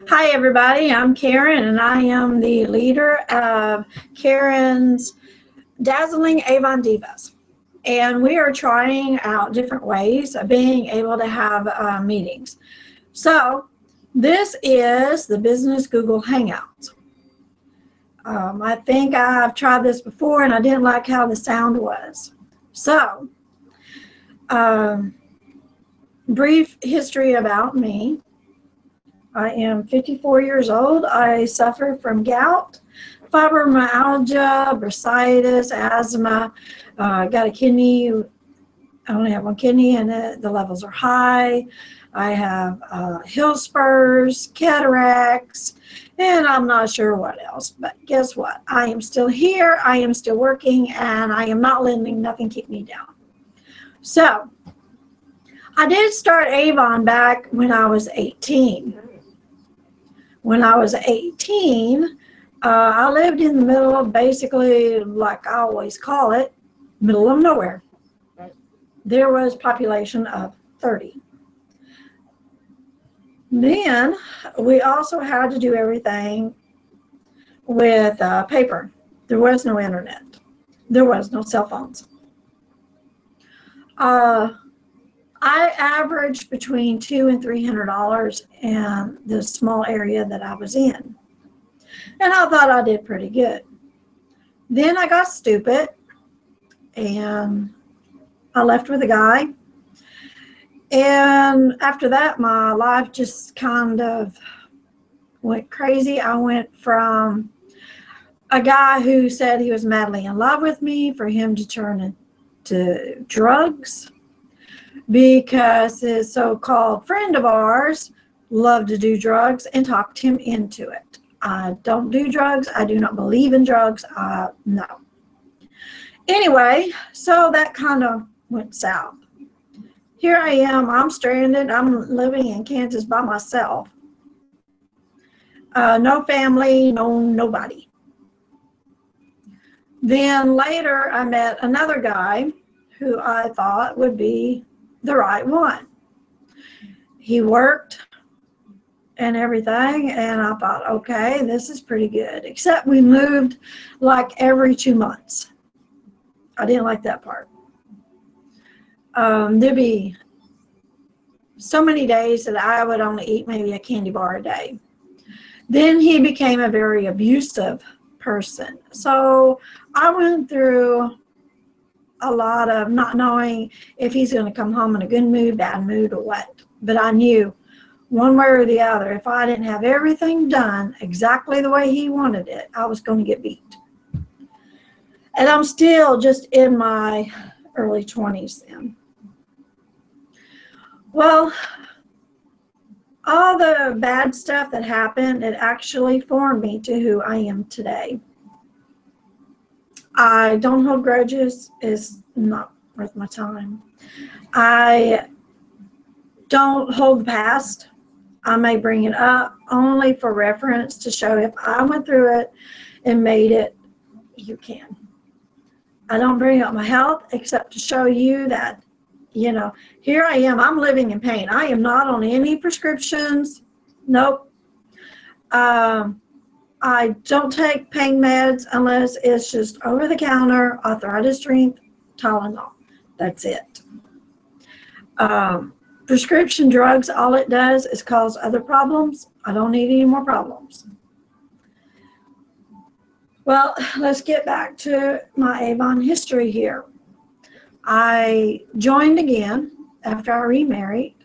Hi, everybody. I'm Karen, and I am the leader of Karen's Dazzling Avon Divas. And we are trying out different ways of being able to have meetings. So, this is the Business Google Hangouts. I think I've tried this before, and I didn't like how the sound was. So, um, brief history about me. I am 54 years old. I suffer from gout, fibromyalgia, bursitis, asthma. Got a kidney. I only have one kidney in it. The levels are high. I have hill spurs, cataracts, and I'm not sure what else. But guess what? I am still here. I am still working, and I am not letting nothing keep me down. So I did start Avon back when I was 18. When I was 18, I lived in the middle of basically, like I always call it, middle of nowhere. There was population of 30. Then we also had to do everything with paper. There was no internet. There was no cell phones. I averaged between $200 and $300 in the small area that I was in. And I thought I did pretty good. Then I got stupid and I left with a guy. And after that, my life just kind of went crazy. I went from a guy who said he was madly in love with me for him to turn into drugs, because his so-called friend of ours loved to do drugs and talked him into it. I don't do drugs. I do not believe in drugs. No. Anyway, so that kind of went south. Here I am. I'm stranded. I'm living in Kansas by myself. No family, nobody. Then later I met another guy who I thought would be the right one. He worked and everything, and I thought, okay, this is pretty good. Except we moved like every 2 months. I didn't like that part. There'd be so many days that I would only eat maybe a candy bar a day. Then he became a very abusive person. So I went through a lot of not knowing if he's going to come home in a good mood, bad mood, or what. But I knew one way or the other, if I didn't have everything done exactly the way he wanted it, I was going to get beat. And I'm still just in my early 20s then. Well, all the bad stuff that happened, it actually formed me to who I am today. I don't hold grudges. It's not worth my time. I don't hold the past. I may bring it up only for reference to show if I went through it and made it, you can. I don't bring up my health except to show you that, here I am. I'm living in pain. I am not on any prescriptions. Nope. I don't take pain meds unless it's just over-the-counter, arthritis drink, Tylenol. That's it. Prescription drugs, all it does is cause other problems. I don't need any more problems. Well, let's get back to my Avon history here. I joined again after I remarried.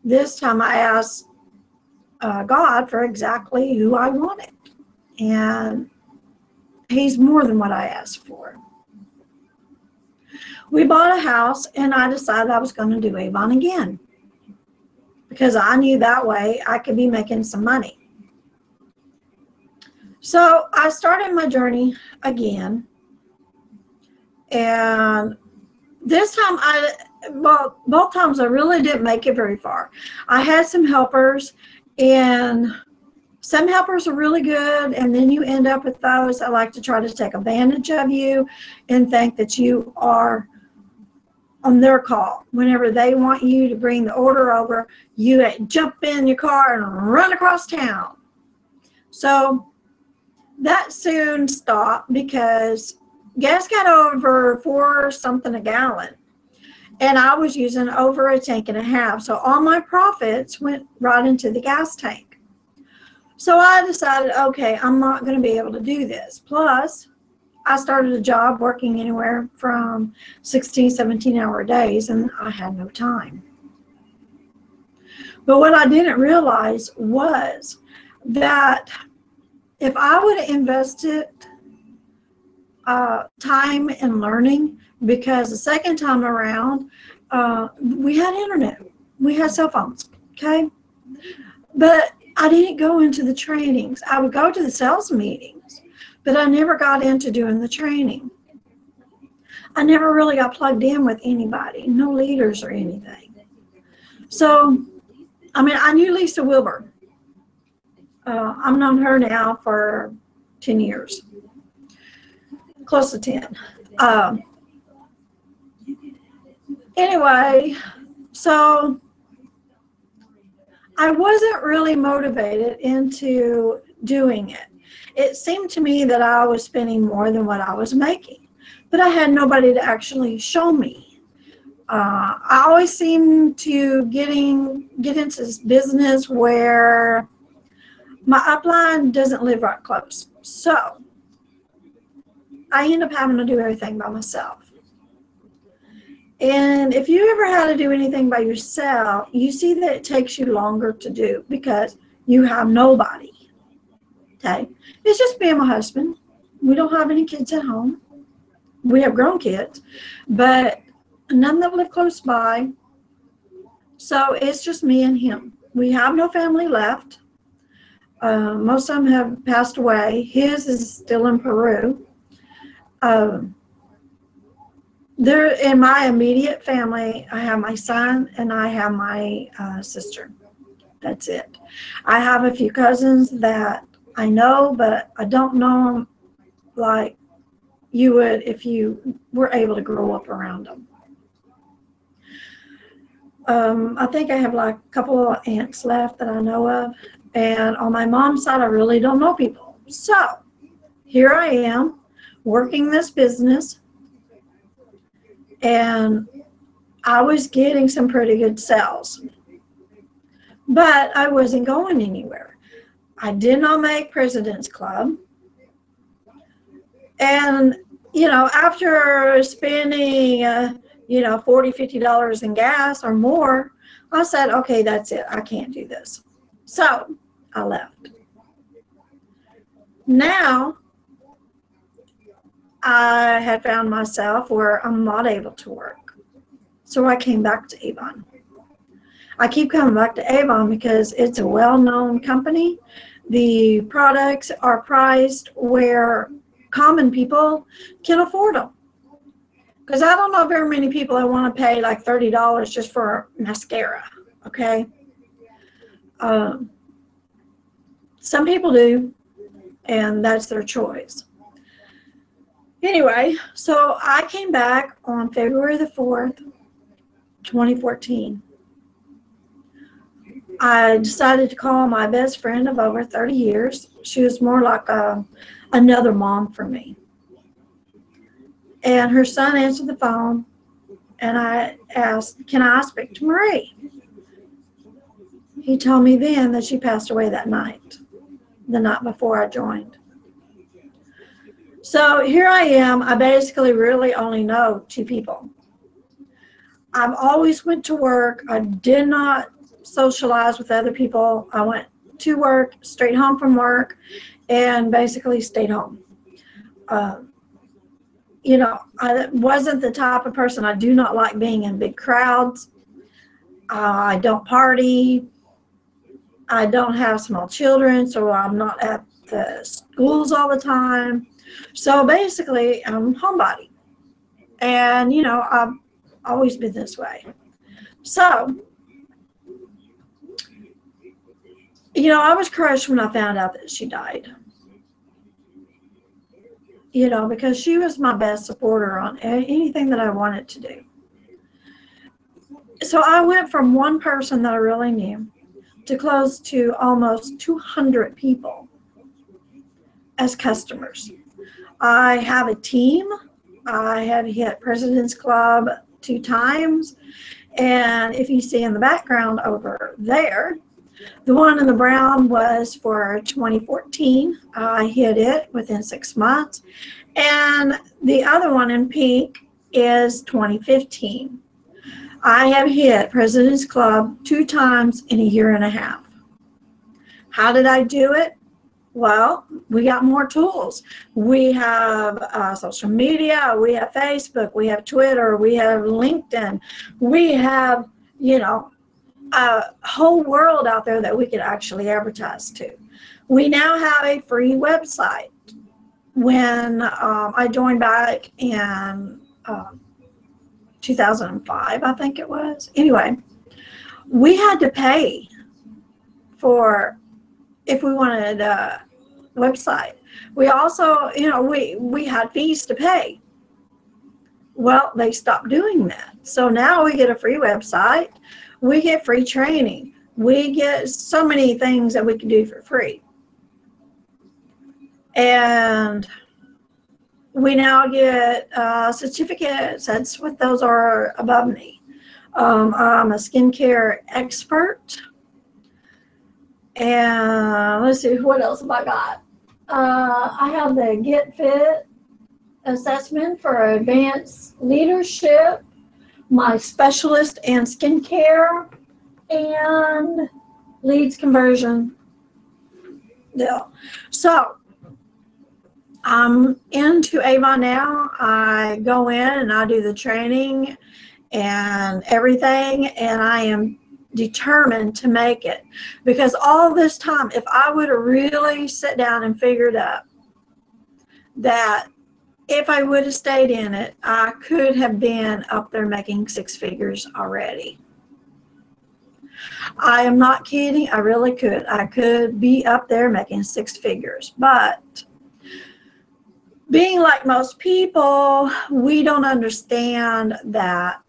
This time I asked God for exactly who I wanted. And he's more than what I asked for. We bought a house, and I decided I was going to do Avon again, because I knew that way I could be making some money. So I started my journey again. And this time both times I really didn't make it very far. I had some helpers, and some helpers are really good, and then you end up with those that like to try to take advantage of you and think that you are on their call. Whenever they want you to bring the order over, you jump in your car and run across town. So that soon stopped because gas got over $4 something a gallon. And I was using over a tank and a half. So all my profits went right into the gas tank. So I decided, okay, I'm not going to be able to do this. Plus, I started a job working anywhere from 16, 17-hour days, and I had no time. But what I didn't realize was that if I would have invested time in learning, because the second time around, we had internet, we had cell phones, okay? But I didn't go into the trainings. I would go to the sales meetings, but I never got into doing the training. I never really got plugged in with anybody, no leaders or anything. So, I mean, I knew Lisa Wilbur. I've known her now for 10 years, close to 10. Anyway, so I wasn't really motivated into doing it. It seemed to me that I was spending more than what I was making, but I had nobody to actually show me. I always seem to get into this business where my upline doesn't live right close. So I end up having to do everything by myself. And if you ever had to do anything by yourself, you see that it takes you longer to do because you have nobody. Okay? It's just me and my husband. We don't have any kids at home. We have grown kids, but none that live close by. So it's just me and him. We have no family left. Most of them have passed away. His is still in Peru. There, in my immediate family, I have my son and I have my sister. That's it. I have a few cousins that I know, but I don't know them like you would if you were able to grow up around them. I think I have like a couple of aunts left that I know of. And on my mom's side, I really don't know people. So here I am working this business. And I was getting some pretty good sales, but I wasn't going anywhere. I did not make President's Club. And, you know, after spending, $40, $50 in gas or more, I said, okay, that's it. I can't do this. So I left. Now, I had found myself where I'm not able to work. So I came back to Avon. I keep coming back to Avon because it's a well-known company. The products are priced where common people can afford them. Because I don't know very many people that want to pay like $30 just for mascara, okay? Some people do, and that's their choice. Anyway, so I came back on February the 4th, 2014. I decided to call my best friend of over 30 years. She was more like another mom for me. And her son answered the phone, and I asked, can I speak to Marie? He told me then that she passed away that night, the night before I joined. So here I am. I basically really only know 2 people. I've always went to work. I did not socialize with other people. I went to work, straight home from work, and basically stayed home. I wasn't the type of person. I do not like being in big crowds. I don't party. I don't have small children, so I'm not at the schools all the time. So basically, I'm a homebody. And, I've always been this way. So, I was crushed when I found out that she died. Because she was my best supporter on anything that I wanted to do. So I went from one person that I really knew to close to almost 200 people as customers. I have a team. I have hit President's Club 2 times. And if you see in the background over there, the one in the brown was for 2014. I hit it within 6 months. And the other one in pink is 2015. I have hit President's Club 2 times in a year and a half. How did I do it? Well, we got more tools. We have social media, we have Facebook, we have Twitter, we have LinkedIn. We have, a whole world out there that we could actually advertise to. We now have a free website. When I joined back in 2005, I think it was. Anyway, we had to pay for if we wanted a website. We also, we had fees to pay. Well, they stopped doing that. So now we get a free website. We get free training. We get so many things that we can do for free. And we now get certificates. That's what those are above me. I'm a skincare expert. And let's see, what else have I got? I have the Get Fit assessment for advanced leadership, my specialist in skincare, and leads conversion deal. So I'm into Avon now. I go in and I do the training and everything, and I am determined to make it, because all this time, if I would have really sat down and figured out that if I would have stayed in it, I could have been up there making 6 figures already. I am not kidding. I really could. I could be up there making 6 figures, but being like most people, we don't understand that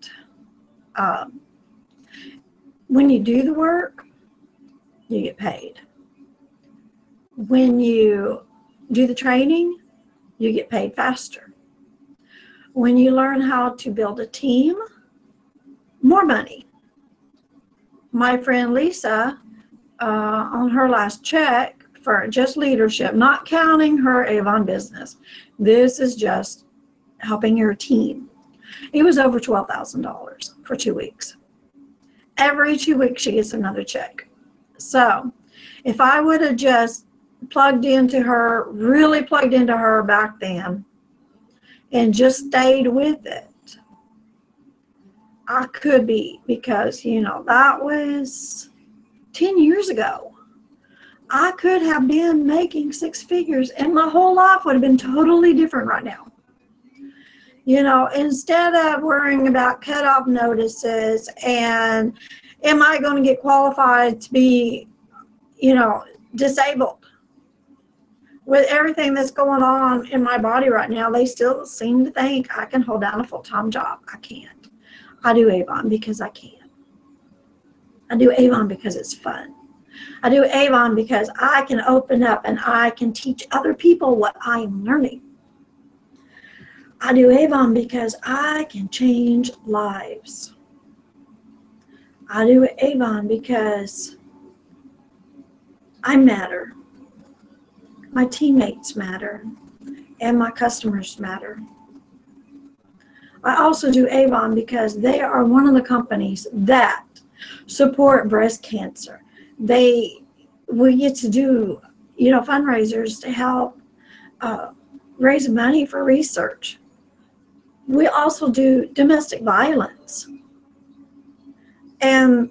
when you do the work, you get paid. When you do the training, you get paid faster. When you learn how to build a team, more money. My friend Lisa, on her last check for just leadership, not counting her Avon business, this is just helping your team. It was over $12,000 for 2 weeks. Every 2 weeks she gets another check. So if I would have just really plugged into her back then and just stayed with it, I could be, because, that was 10 years ago. I could have been making 6 figures and my whole life would have been totally different right now. Instead of worrying about cutoff notices and am I going to get qualified to be, disabled. With everything that's going on in my body right now, they still seem to think I can hold down a full-time job. I can't. I do Avon because I can. I do Avon because it's fun. I do Avon because I can open up and I can teach other people what I am learning. I do Avon because I can change lives. I do Avon because I matter. My teammates matter. And my customers matter. I also do Avon because they are one of the companies that support breast cancer. We get to do, fundraisers to help raise money for research. We also do domestic violence. And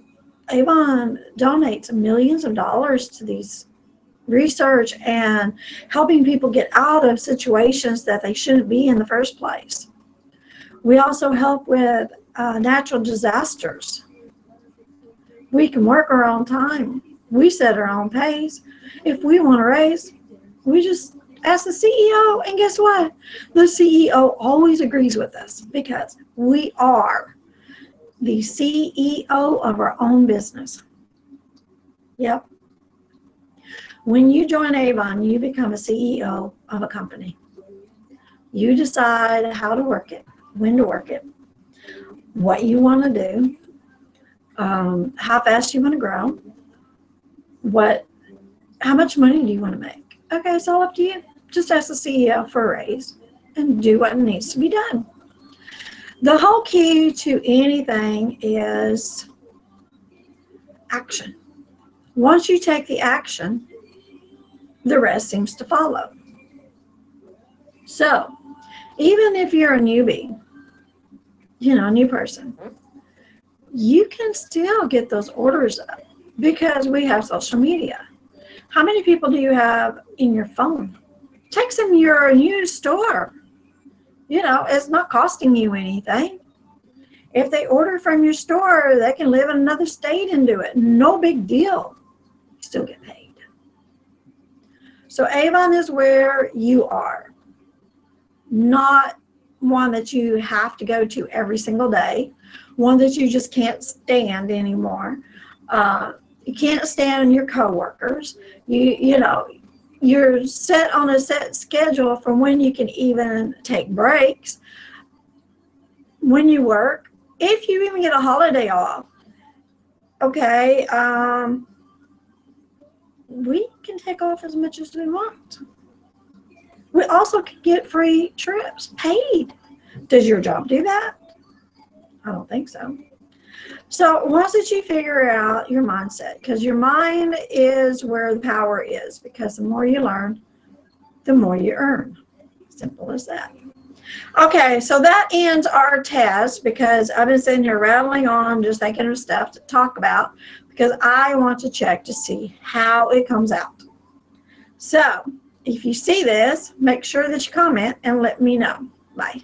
Avon donates millions of dollars to these research and helping people get out of situations that they shouldn't be in the first place. We also help with natural disasters. We can work our own time. We set our own pace. If we want to raise, we just ask the CEO, and guess what? The CEO always agrees with us because we are the CEO of our own business. Yep. When you join Avon, you become a CEO of a company. You decide how to work it, when to work it, what you want to do, how fast you want to grow, how much money do you want to make? Okay, it's all up to you. Just ask the CEO for a raise and do what needs to be done. The whole key to anything is action. Once you take the action, the rest seems to follow. So, even if you're a newbie, a new person, you can still get those orders up because we have social media. How many people do you have in your phone? Text them your new store. It's not costing you anything. If they order from your store, they can live in another state and do it. No big deal. You still get paid. So Avon is where you are. Not one that you have to go to every single day. One that you just can't stand anymore. You can't stand your coworkers. You're set on a set schedule for when you can even take breaks. When you work, if you even get a holiday off, okay, we can take off as much as we want. We also can get free trips paid. Does your job do that? I don't think so. So once that you figure out your mindset, because your mind is where the power is, because the more you learn, the more you earn. Simple as that. Okay, so that ends our test because I've been sitting here rattling on, just thinking of stuff to talk about because I want to check to see how it comes out. So if you see this, make sure that you comment and let me know. Bye.